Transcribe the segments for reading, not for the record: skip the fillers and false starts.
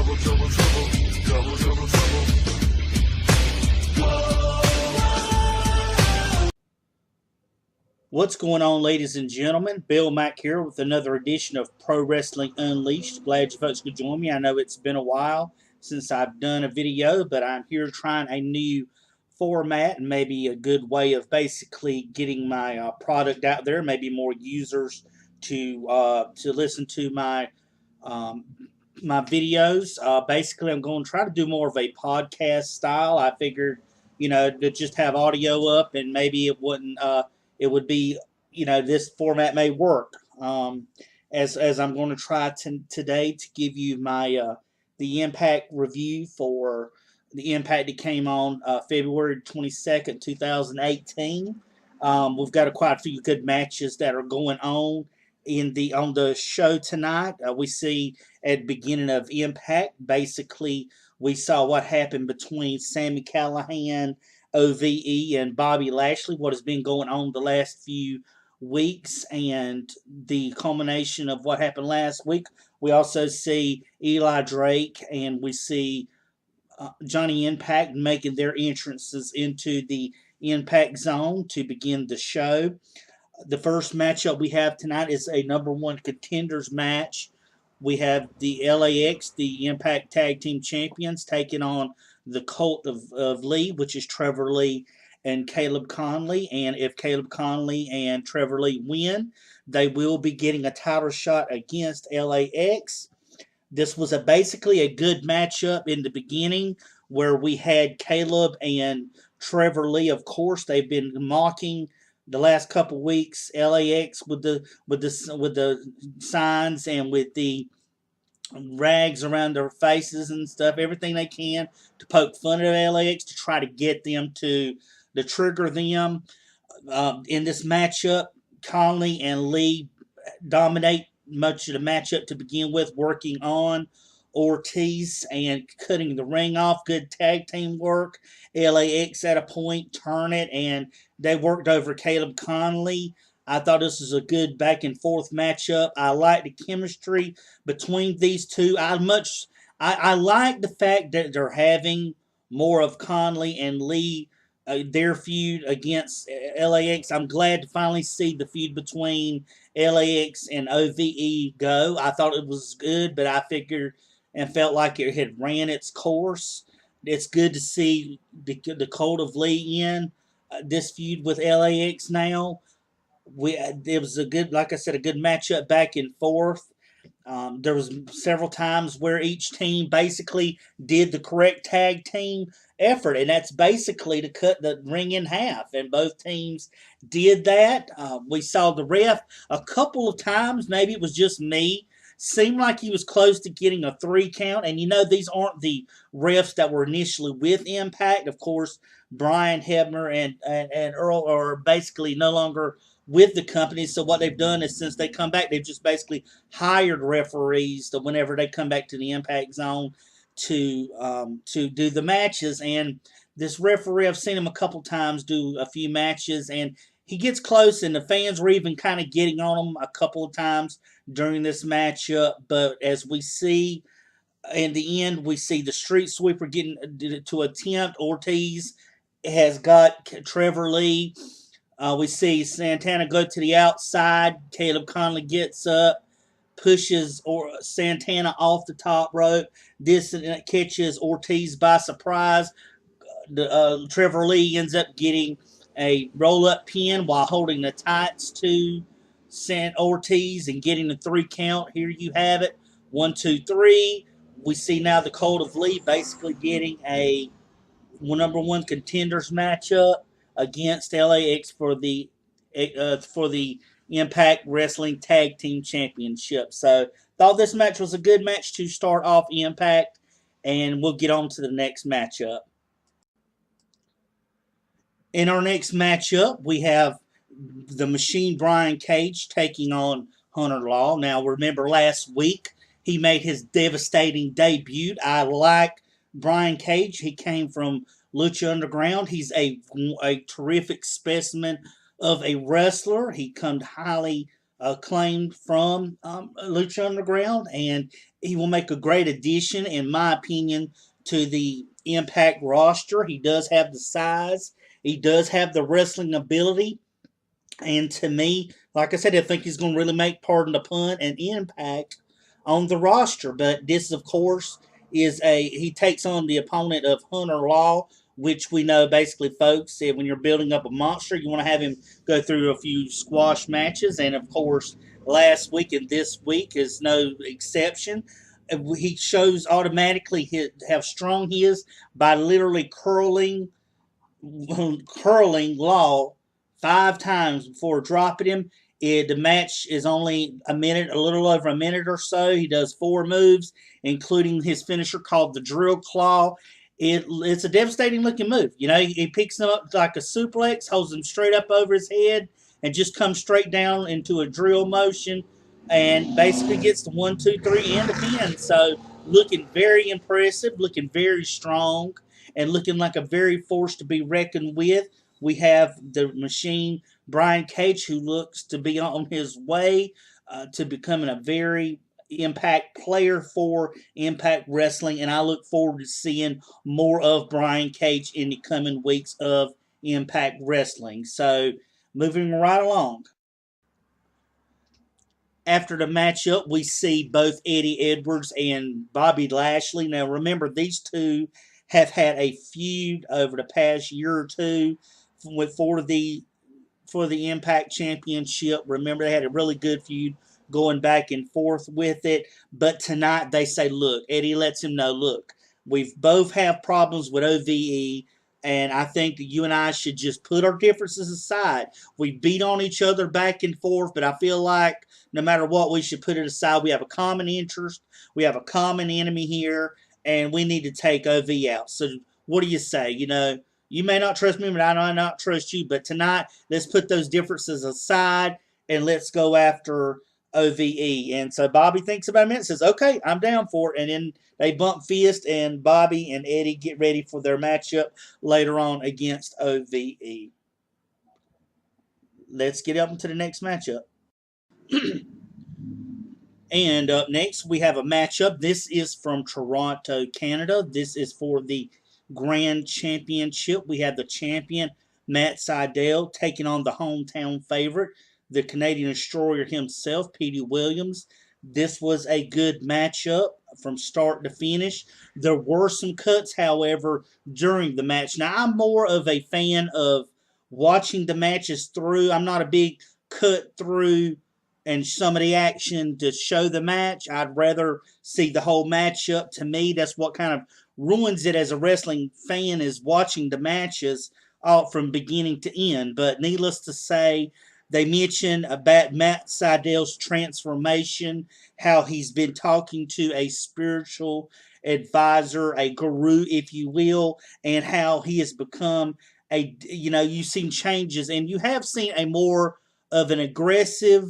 trouble, trouble, trouble, double, double trouble. What's going on, ladies and gentlemen? Bill Mack here with another edition of Pro Wrestling Unleashed. Glad you folks could join me. I know it's been a while since I've done a video, but I'm here trying a new format and maybe a good way of basically getting my product out there. Maybe more users to listen to my um, my videos. Basically, I'm going to try to do more of a podcast style. I figured, to just have audio up and maybe it wouldn't. It would be, this format may work. As I'm going to try today to give you my the Impact review for the Impact that came on February 22nd, 2018. We've got quite a few good matches that are going on on the show tonight. We see at the beginning of Impact, basically we saw what happened between Sami Callihan, OVE, and Bobby Lashley, what has been going on the last few weeks, and the culmination of what happened last week. We also see Eli Drake and we see Johnny Impact making their entrances into the Impact Zone to begin the show. The first matchup we have tonight is a number one contenders match. We have the LAX, the Impact Tag Team Champions, taking on the Cult of Lee, which is Trevor Lee and Caleb Conley. And if Caleb Conley and Trevor Lee win, they will be getting a title shot against LAX. This was basically a good matchup in the beginning where we had Caleb and Trevor Lee. Of course, they've been mocking the last couple weeks LAX with the signs and with the rags around their faces and stuff, everything they can to poke fun at LAX to try to get them to trigger them. In this matchup, Conley and Lee dominate much of the matchup to begin with, working on Ortiz and cutting the ring off. Good tag team work. LAX at a point turn it, and they worked over Caleb Conley. I thought this was a good back and forth matchup. I like the chemistry between these two. I like the fact that they're having more of Conley and Lee, their feud against LAX. I'm glad to finally see the feud between LAX and OVE go. I thought it was good, but I figured and felt like it had ran its course. It's good to see the Cult of Lee in this feud with LAX now. It was a good, like I said, a good matchup back and forth. There was several times where each team basically did the correct tag team effort, and that's basically to cut the ring in half, and both teams did that. We saw the ref a couple of times, maybe it was just me, seemed like he was close to getting a 3 count, and these aren't the refs that were initially with Impact. Of course, Brian Hebner and Earl are basically no longer with the company, so what they've done is since they come back, they've just basically hired referees to whenever they come back to the Impact Zone to do the matches. And this referee, I've seen him a couple times do a few matches, and he gets close, and the fans were even kind of getting on him a couple of times during this matchup. But as we see in the end, we see the Street Sweeper getting to attempt. Ortiz has got Trevor Lee. We see Santana go to the outside. Caleb Conley gets up, pushes Santana off the top rope. This catches Ortiz by surprise. Trevor Lee ends up getting a roll-up pin while holding the tights to Ortiz and getting the 3 count. Here you have it. 1, 2, 3. We see now the Cult of Lee basically getting a number one contenders matchup against LAX for the Impact Wrestling Tag Team Championship. So thought this match was a good match to start off Impact, and we'll get on to the next matchup. In our next matchup, we have the Machine Brian Cage taking on Hunter Law. Now, remember last week, he made his devastating debut. I like Brian Cage. He came from Lucha Underground. He's a terrific specimen of a wrestler. He comes highly acclaimed from Lucha Underground, and he will make a great addition, in my opinion, to the Impact roster. He does have the size. He does have the wrestling ability. And to me, like I said, I think he's going to really make, pardon the pun, an impact on the roster. But this, of course, he takes on the opponent of Hunter Law, which we know basically, folks, that when you're building up a monster, you want to have him go through a few squash matches. And of course, last week and this week is no exception. He shows automatically how strong he is by literally curling Law 5 times before dropping him. The match is only a minute, a little over a minute or so. He does 4 moves, including his finisher called the Drill Claw. It's a devastating looking move. You know, he picks him up like a suplex, holds him straight up over his head, and just comes straight down into a drill motion, and basically gets the 1, 2, 3 and the pin. So looking very impressive, looking very strong, and looking like a very force to be reckoned with. We have the machine, Brian Cage, who looks to be on his way to becoming a very impact player for Impact Wrestling, and I look forward to seeing more of Brian Cage in the coming weeks of Impact Wrestling. So, moving right along. After the matchup, we see both Eddie Edwards and Bobby Lashley. Now, remember, these two have had a feud over the past year or two for the Impact Championship. Remember, they had a really good feud going back and forth with it. But tonight, they say, look, Eddie lets him know, look, we've both have problems with OVE, and I think that you and I should just put our differences aside. We beat on each other back and forth, but I feel like no matter what, we should put it aside. We have a common interest. We have a common enemy here, and we need to take OV out. So what do you say? You know, you may not trust me, but I might not trust you. But tonight, let's put those differences aside, and let's go after OVE. And so Bobby thinks about a minute and says, okay, I'm down for it. And then they bump fist, and Bobby and Eddie get ready for their matchup later on against OVE. Let's get up into the next matchup. And up next, we have a matchup. This is from Toronto, Canada. This is for the Grand Championship. We have the champion, Matt Sidell, taking on the hometown favorite, the Canadian Destroyer himself, Petey Williams. This was a good matchup from start to finish. There were some cuts, however, during the match. Now, I'm more of a fan of watching the matches through. I'm not a big cut through and some of the action to show the match. I'd rather see the whole matchup. To me, that's what kind of ruins it as a wrestling fan, is watching the matches all from beginning to end. But needless to say, they mention about Matt Sidell's transformation, how he's been talking to a spiritual advisor, a guru, if you will, and how he has become you've seen changes, and you have seen a more of an aggressive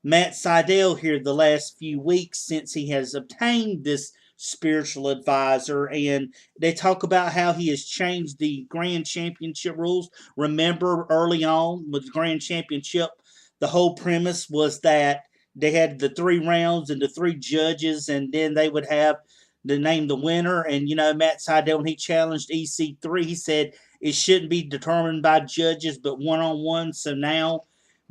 Matt Sidell here the last few weeks since he has obtained this spiritual advisor, and they talk about how he has changed the Grand Championship rules. Remember, early on with the Grand Championship, the whole premise was that they had the 3 rounds and the 3 judges, and then they would have to name the winner. And, you know, Matt Sidell, when he challenged EC3, he said it shouldn't be determined by judges but one-on-one. So now,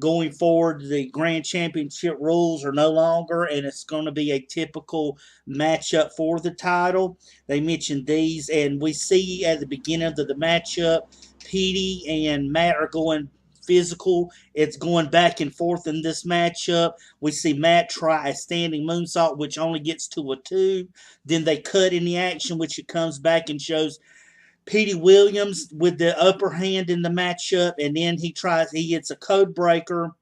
going forward, the Grand Championship rules are no longer, and it's going to be a typical matchup for the title. They mentioned these, and we see at the beginning of the matchup, Petey and Matt are going physical. It's going back and forth in this matchup. We see Matt try a standing moonsault, which only gets to a 2. Then they cut in the action, which it comes back and shows Petey Williams with the upper hand in the matchup, and then he gets a code breaker,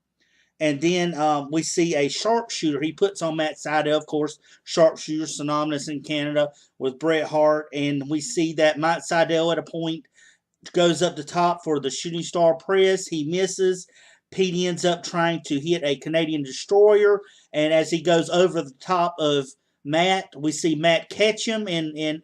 and then we see a sharpshooter. He puts on Matt Sidell, of course, sharpshooter synonymous in Canada with Bret Hart, and we see that Matt Sidell at a point goes up the top for the shooting star press. He misses. Petey ends up trying to hit a Canadian Destroyer, and as he goes over the top of Matt, we see Matt catch him and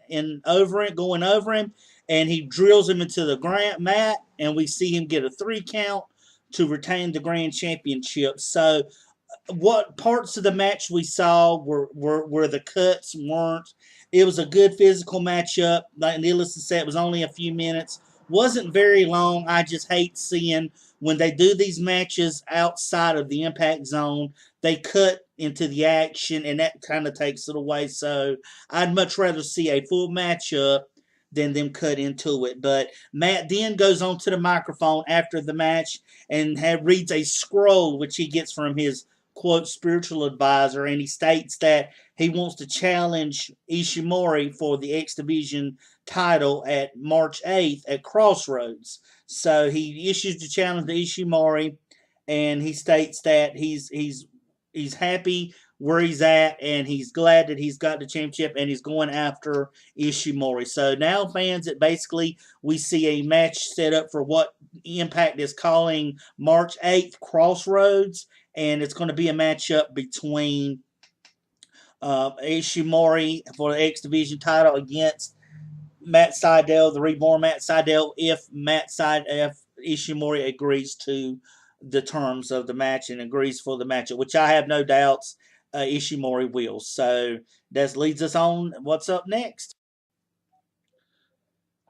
going over him, and he drills him into the mat, and we see him get a 3 count to retain the Grand Championship. So what parts of the match we saw were the cuts weren't. It was a good physical matchup. Like needless to say, it was only a few minutes. Wasn't very long. I just hate seeing when they do these matches outside of the impact zone, they cut into the action, and that kind of takes it away. So I'd much rather see a full matchup than them cut into it. But Matt then goes on to the microphone after the match and reads a scroll which he gets from his quote spiritual advisor, and he states that he wants to challenge Ishimori for the X Division title at March 8th at Crossroads. So he issues the challenge to Ishimori, and he states that he's happy where he's at, and he's glad that he's got the championship, and he's going after Ishimori. So now, fans, it basically we see a match set up for what Impact is calling March 8th Crossroads, and it's going to be a matchup between Ishimori for the X Division title against Matt Sidell, the reborn Matt Sidell, if Ishimori agrees to the terms of the match and agrees for the matchup, which I have no doubts Ishimori will. So that leads us on. What's up next?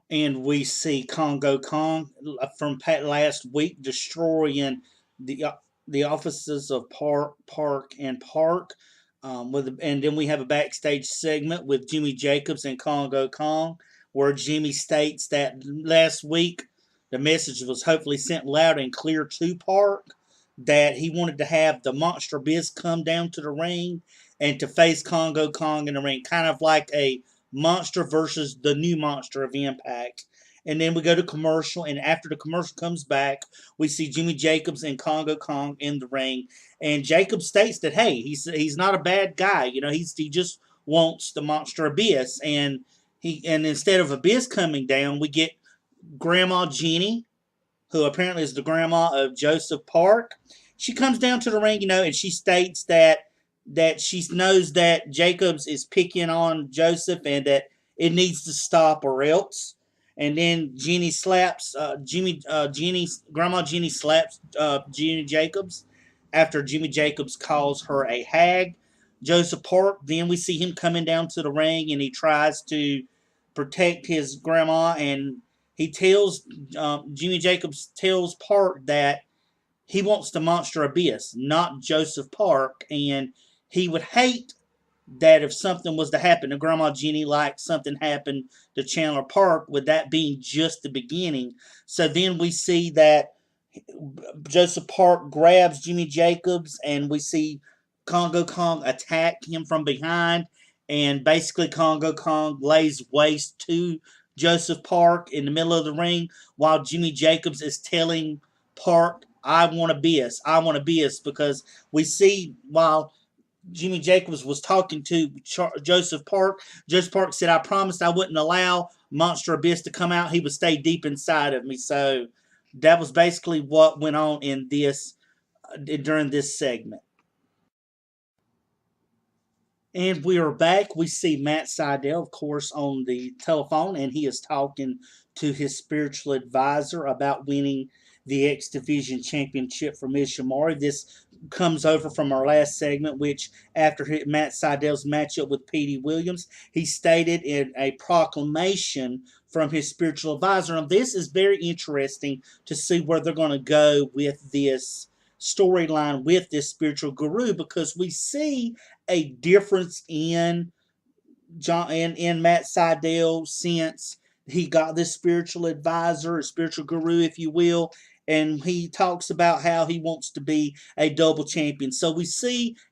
And we see Congo Kong from last week destroying the the offices of Park and Park. And then we have a backstage segment with Jimmy Jacobs and Congo Kong, where Jimmy states that last week the message was hopefully sent loud and clear to Park that he wanted to have the Monster Biz come down to the ring and to face Congo Kong in the ring, kind of like a Monster versus the new Monster of Impact. And then we go to commercial, and after the commercial comes back, we see Jimmy Jacobs and Congo Kong in the ring. And Jacobs states that hey, he's not a bad guy. You know, he just wants the Monster Abyss, and instead of Abyss coming down, we get Grandma Jeannie, who apparently is the grandma of Joseph Park. She comes down to the ring, you know, and she states that she knows that Jacobs is picking on Joseph and that it needs to stop or else. And then Jeannie slaps Grandma Jeannie slaps Jeannie Jacobs after Jimmy Jacobs calls her a hag. Joseph Park, then we see him coming down to the ring and he tries to protect his grandma, and he tells Jimmy Jacobs tells Park that he wants the Monster Abyss, not Joseph Park, and he would hate that if something was to happen to Grandma Jenny, like something happened to Chandler Park, with that being just the beginning. So then we see that Joseph Park grabs Jimmy Jacobs, and we see Congo Kong attack him from behind, and basically Congo Kong lays waste to Joseph Park in the middle of the ring, while Jimmy Jacobs is telling Park, I want to be us, because we see while Jimmy Jacobs was talking to Joseph Park, Joseph Park said, I promised I wouldn't allow Monster Abyss to come out. He would stay deep inside of me. So that was basically what went on in this during this segment. And we are back. We see Matt Sidell, of course, on the telephone, and he is talking to his spiritual advisor about winning the X Division Championship from Ishimori. This comes over from our last segment, which after Matt Sidell's matchup with Petey Williams, he stated in a proclamation from his spiritual advisor. And this is very interesting to see where they're going to go with this storyline with this spiritual guru, because we see a difference in Matt Sidell since he got this spiritual advisor, a spiritual guru, if you will, and he talks about how he wants to be a double champion. So we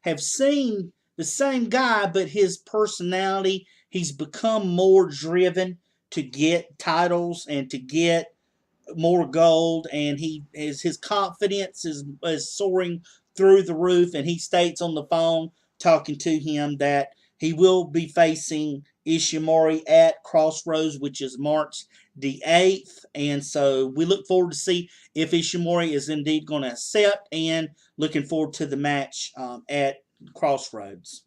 have seen the same guy, but his personality, he's become more driven to get titles and to get more gold, and his confidence is soaring through the roof. And he states on the phone talking to him that he will be facing Ishimori at Crossroads, which is March the 8th. And so we look forward to see if Ishimori is indeed going to accept, and looking forward to the match at Crossroads.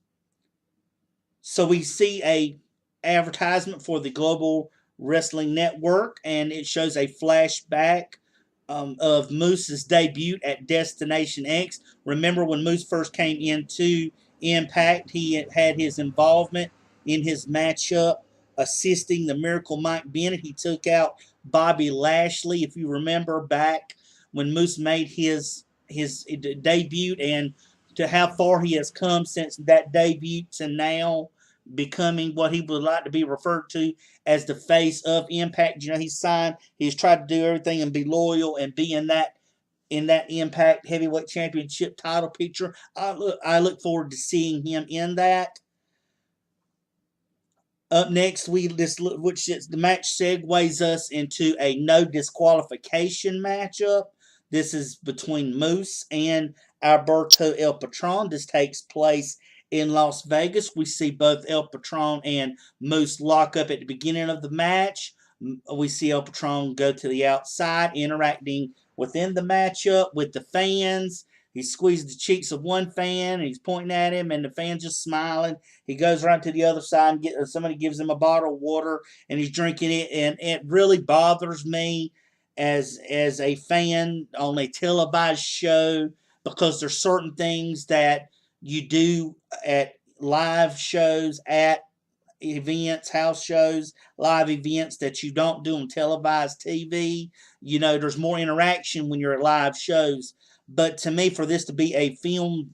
So we see a advertisement for the Global Wrestling Network, and it shows a flashback of Moose's debut at Destination X. Remember when Moose first came into Impact, he had his involvement in his matchup, assisting the Miracle Mike Bennett. He took out Bobby Lashley, if you remember back when Moose made his debut, and to how far he has come since that debut to now becoming what he would like to be referred to as the face of Impact. You know, he's signed. He's tried to do everything and be loyal and be in that Impact Heavyweight Championship title picture. I look forward to seeing him in that. Up next, the match segues us into a no disqualification matchup. This is between Moose and Alberto El Patron. This takes place in Las Vegas. We see both El Patron and Moose lock up at the beginning of the match. We see El Patron go to the outside, interacting within the matchup with the fans. He squeezed the cheeks of one fan, and he's pointing at him, and the fan's just smiling. He goes right to the other side, and somebody gives him a bottle of water, and he's drinking it, and it really bothers me as a fan on a televised show, because there's certain things that you do at live shows, at events, house shows, live events, that you don't do on televised TV. You know, there's more interaction when you're at live shows. But to me, for this to be a filmed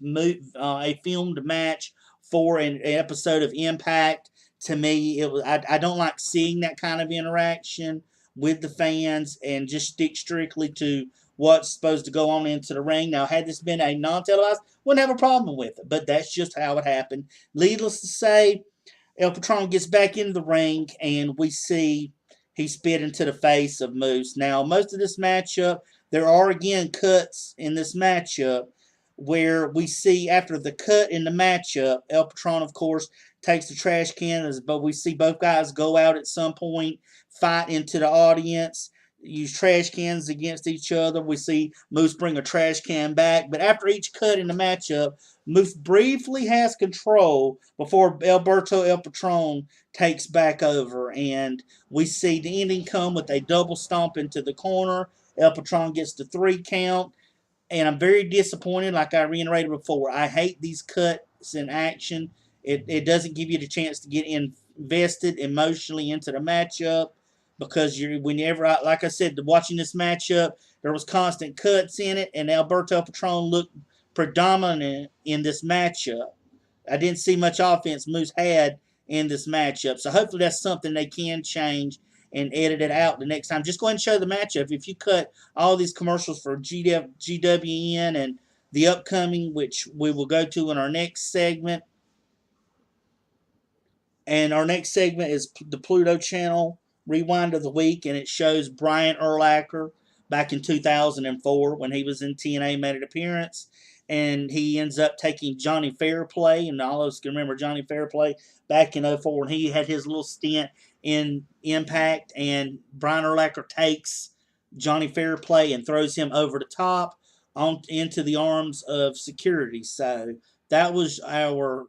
match for an episode of Impact, to me, I don't like seeing that kind of interaction with the fans, and just stick strictly to what's supposed to go on into the ring. Now, had this been a non-televised, wouldn't have a problem with it, but that's just how it happened. Needless to say, El Patron gets back in the ring, and we see he spit into the face of Moose. Now, most of this matchup, there are again cuts in this matchup where we see after the cut in the matchup, El Patron, of course, takes the trash can, but we see both guys go out at some point, fight into the audience, use trash cans against each other. We see Moose bring a trash can back, but after each cut in the matchup, Moose briefly has control before Alberto El Patron takes back over, and we see the ending come with a double stomp into the corner. El Patron gets the 3 count, and I'm very disappointed. Like I reiterated before, I hate these cuts in action. It doesn't give you the chance to get invested emotionally into the matchup, because like I said, watching this matchup, there was constant cuts in it, and Alberto Patron looked predominant in this matchup. I didn't see much offense Moose had in this matchup, so hopefully that's something they can change and edit it out the next time. Just go ahead and show the matchup. If you cut all these commercials for GWN and the upcoming, which we will go to in our next segment, and our next segment is the Pluto channel rewind of the week, and it shows Brian Urlacher back in 2004 when he was in TNA, made an appearance, and he ends up taking Johnny Fairplay, and all of us can remember Johnny Fairplay back in 04, and he had his little stint in Impact, and Brian Urlacher takes Johnny Fairplay and throws him over the top into the arms of security. So that was our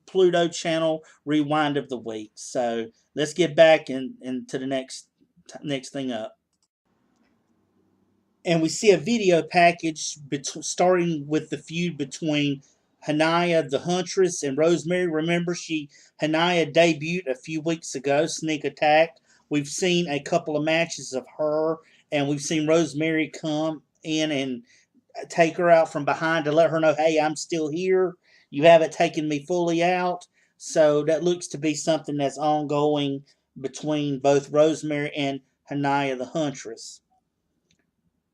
Pluto channel rewind of the week. So let's get back into the next thing up. And we see a video package starting with the feud between Ania, the Huntress, and Rosemary. Remember, Ania debuted a few weeks ago, Sneak Attack. We've seen a couple of matches of her, and we've seen Rosemary come in and take her out from behind to let her know, hey, I'm still here. You haven't taken me fully out. So that looks to be something that's ongoing between both Rosemary and Ania, the Huntress.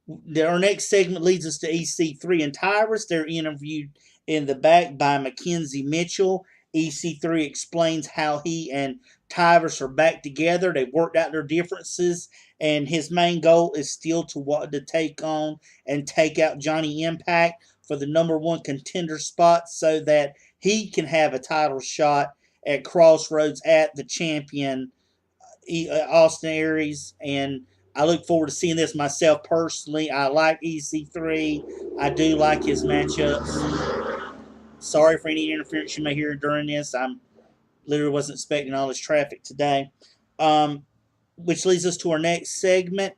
Our next segment leads us to EC3 and Tyrus. They're interviewed in the back by Mackenzie Mitchell. EC3 explains how he and Tyrus are back together. They've worked out their differences, and his main goal is still to take on and take out Johnny Impact for the #1 contender spot, so that he can have a title shot at Crossroads at the champion Austin Aries. And I look forward to seeing this myself personally. I like EC3. I do like his matchups. Sorry for any interference you may hear during this. I'm literally wasn't expecting all this traffic today. Which leads us to our next segment.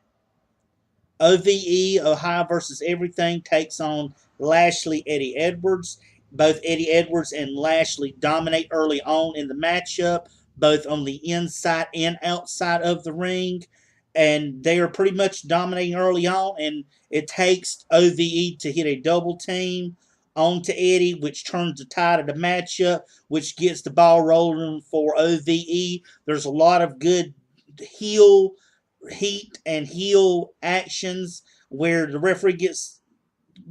OVE, Ohio versus Everything, takes on Lashley, Eddie Edwards. Both Eddie Edwards and Lashley dominate early on in the matchup, both on the inside and outside of the ring. And they are pretty much dominating early on. And it takes OVE to hit a double team onto Eddie, which turns the tide of the matchup, which gets the ball rolling for OVE. There's a lot of good heel heat and heel actions where the referee gets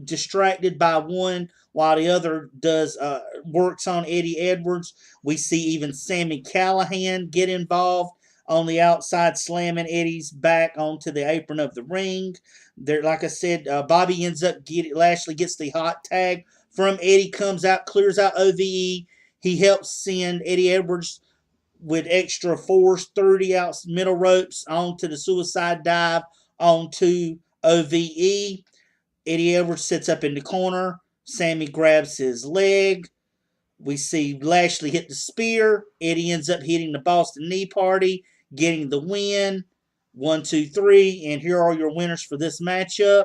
distracted by one while the other does works on Eddie Edwards. We see even Sami Callihan get involved on the outside, slamming Eddie's back onto the apron of the ring. There, like I said, Bobby ends up Lashley gets the hot tag from Eddie, comes out, clears out OVE. He helps send Eddie Edwards with extra force, 30 out middle ropes onto the suicide dive onto OVE. Eddie Edwards sits up in the corner. Sammy grabs his leg. We see Lashley hit the spear. Eddie ends up hitting the Boston Knee Party, getting the win. 1, 2, 3. And here are your winners for this matchup.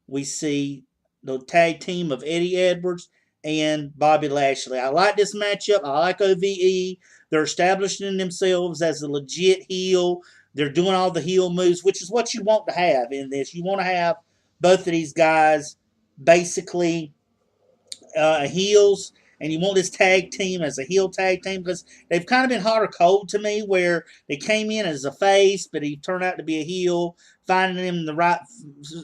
We see the tag team of Eddie Edwards and Bobby Lashley. I like this matchup. I like OVE. They're establishing themselves as a legit heel. They're doing all the heel moves, which is what you want to have in this. You want to have both of these guys basically heels, and you want this tag team as a heel tag team because they've kind of been hot or cold to me, where they came in as a face, but he turned out to be a heel. Finding him in the right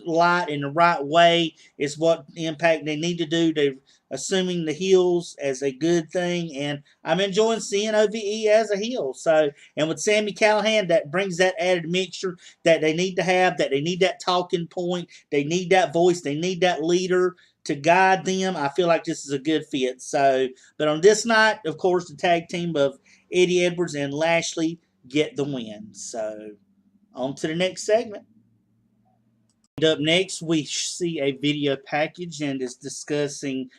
light in the right way is what Impact they need to do. They're assuming the heels as a good thing, and I'm enjoying seeing OVE as a heel. So, and with Sami Callihan, that brings that added mixture that they need to have, that they need that talking point, they need that voice, they need that leader to guide them. I feel like this is a good fit. So, but on this night, of course, the tag team of Eddie Edwards and Lashley get the win. So, on to the next segment. And up next, we see a video package and is discussing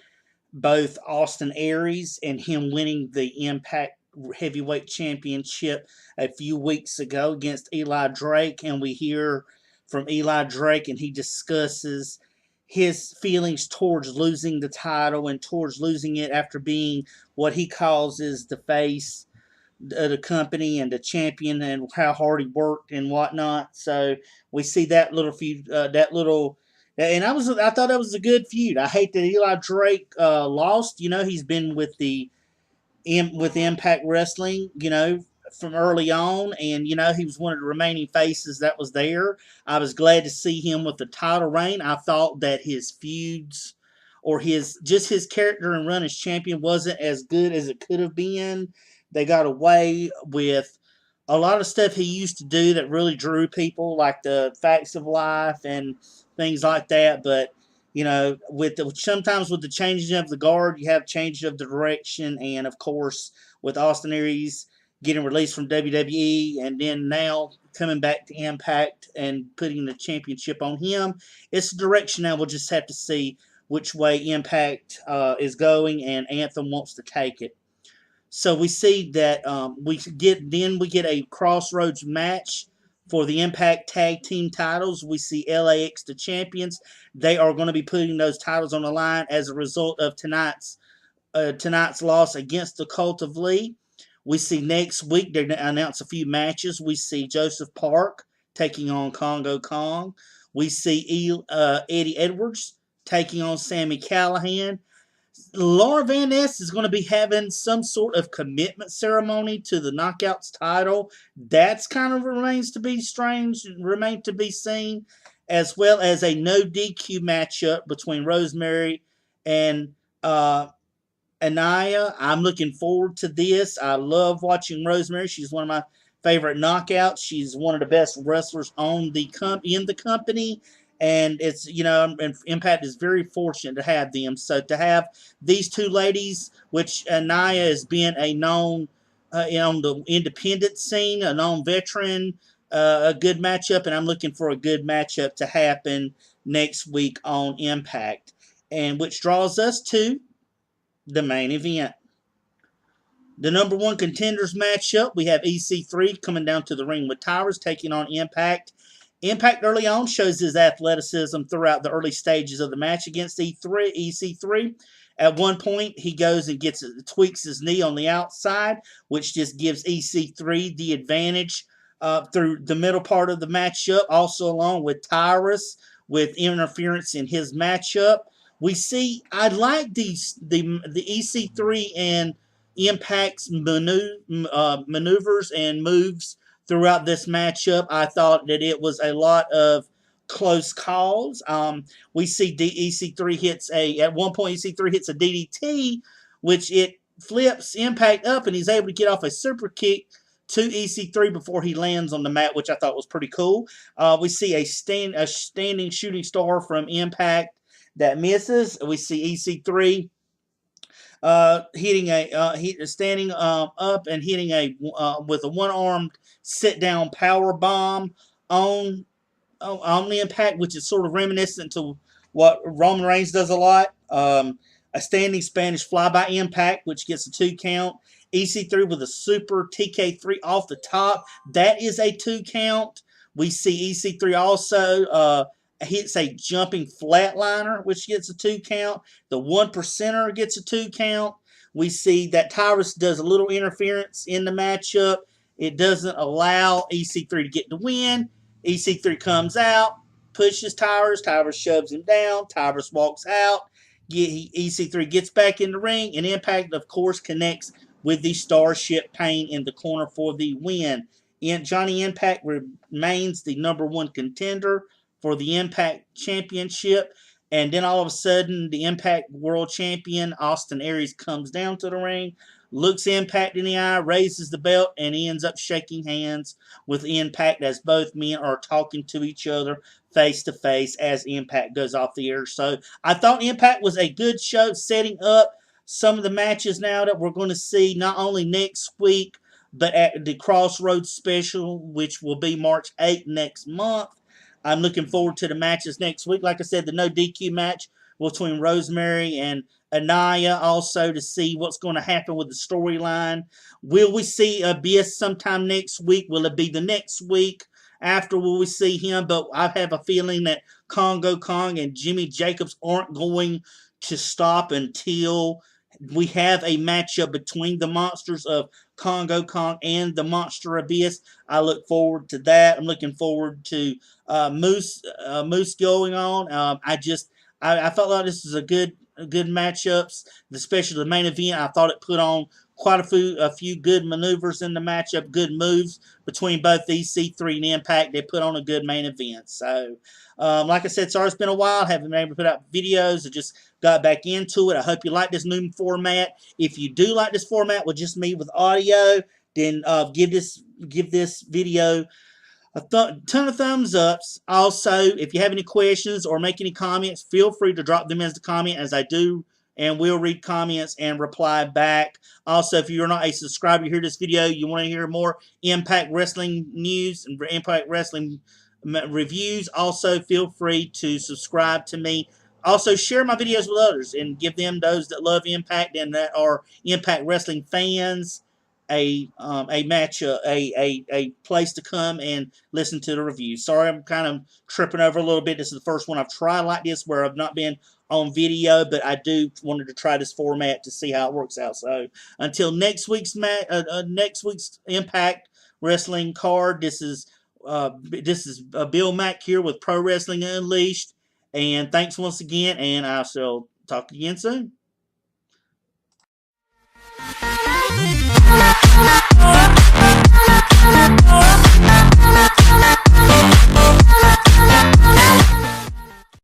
both Austin Aries and him winning the Impact Heavyweight Championship a few weeks ago against Eli Drake. And we hear from Eli Drake, and he discusses his feelings towards losing the title and towards losing it after being what he calls is the face of the company and the champion, and how hard he worked and whatnot. So we see that little feud, and I thought that was a good feud. I hate that Eli Drake lost. You know, he's been with with Impact Wrestling, you know, from early on, and you know he was one of the remaining faces that was there. I was glad to see him with the title reign. I thought that his feuds or his character and run as champion wasn't as good as it could have been. They got away with a lot of stuff he used to do that really drew people, like the Facts of Life and things like that. But you know, sometimes with the changing of the guard, you have change of the direction, and of course, with Austin Aries getting released from WWE, and then now coming back to Impact and putting the championship on him, it's a direction now. We'll just have to see which way Impact is going, and Anthem wants to take it. So we see that we get a Crossroads match for the Impact Tag Team titles. We see LAX the champions. They are going to be putting those titles on the line as a result of tonight's loss against the Cult of Lee. We see next week they announce a few matches. We see Joseph Park taking on Congo Kong. We see Eddie Edwards taking on Sami Callihan. Laura Van Ness is going to be having some sort of commitment ceremony to the Knockouts title. That's kind of remains to be strange, remain to be seen, as well as a no DQ matchup between Rosemary and Ania. I'm looking forward to this. I love watching Rosemary. She's one of my favorite knockouts. She's one of the best wrestlers on in the company. And it's, you know, Impact is very fortunate to have them. So to have these two ladies, which Ania has been a known, on the independent scene, a known veteran, a good matchup. And I'm looking for a good matchup to happen next week on Impact. And which draws us to the main event. The number one contenders matchup, we have EC3 coming down to the ring with Tyrus, taking on Impact Impact early on shows his athleticism throughout the early stages of the match against EC3. At one point, he goes and tweaks his knee on the outside, which just gives EC3 the advantage through the middle part of the matchup. Also, along with Tyrus, with interference in his matchup, we see I like the EC3 and Impact's maneuvers and moves throughout this matchup. I thought that it was a lot of close calls. We see EC3 at one point EC3 hits a DDT, which it flips Impact up, and he's able to get off a super kick to EC3 before he lands on the mat, which I thought was pretty cool. We see a standing shooting star from Impact that misses. We see EC3 standing up and hitting with a one-armed sit-down power bomb on the Impact, which is sort of reminiscent to what Roman Reigns does a lot. A standing Spanish fly by Impact, which gets a 2 count. EC3 with a super TK3 off the top. That is a 2 count. We see EC3 also hits a jumping flatliner, which gets a 2 count. The 1%er gets a 2 count. We see that Tyrus does a little interference in the matchup. It doesn't allow EC3 to get the win. EC3 comes out, pushes Tyrus. Tyrus shoves him down. Tyrus walks out. EC3 gets back in the ring, and Impact, of course, connects with the Starship Pain in the corner for the win. Johnny Impact remains the #1 contender for the Impact Championship. And then all of a sudden, the Impact World Champion, Austin Aries, comes down to the ring, looks Impact in the eye, raises the belt, and he ends up shaking hands with Impact as both men are talking to each other face to face as Impact goes off the air. So I thought Impact was a good show, setting up some of the matches now that we're going to see not only next week, but at the Crossroads special, which will be March 8th next month. I'm looking forward to the matches next week. Like I said, the no DQ match between Rosemary and Ania, also to see what's going to happen with the storyline. Will we see Abyss sometime next week? Will it be the next week after will we see him? But I have a feeling that Congo Kong and Jimmy Jacobs aren't going to stop until we have a matchup between the monsters of Congo Kong and the Monster Abyss. I look forward to that. I'm looking forward to Moose going on. I felt like this was a good matchups, especially the main event. I thought it put on quite a few good maneuvers in the matchup, good moves between both EC3 and Impact. They put on a good main event. So, like I said, sorry it's been a while. Haven't been able to put out videos. I just got back into it. I hope you like this new format. If you do like this format with just me with audio, then give this video a ton of thumbs ups. Also, if you have any questions or make any comments, feel free to drop them as a comment, as I do and will read comments and reply back. Also, if you're not a subscriber, you hear this video, you want to hear more Impact Wrestling news and Impact Wrestling reviews, also feel free to subscribe to me. Also, share my videos with others and give them, those that love Impact and that are Impact Wrestling fans, a place to come and listen to the reviews. Sorry, I'm kind of tripping over a little bit. This is the first one I've tried like this where I've not been on video, but I do wanted to try this format to see how it works out. So until next week's Impact Wrestling card, this is Bill Mack here with Pro Wrestling Unleashed, and thanks once again, and I shall talk again soon.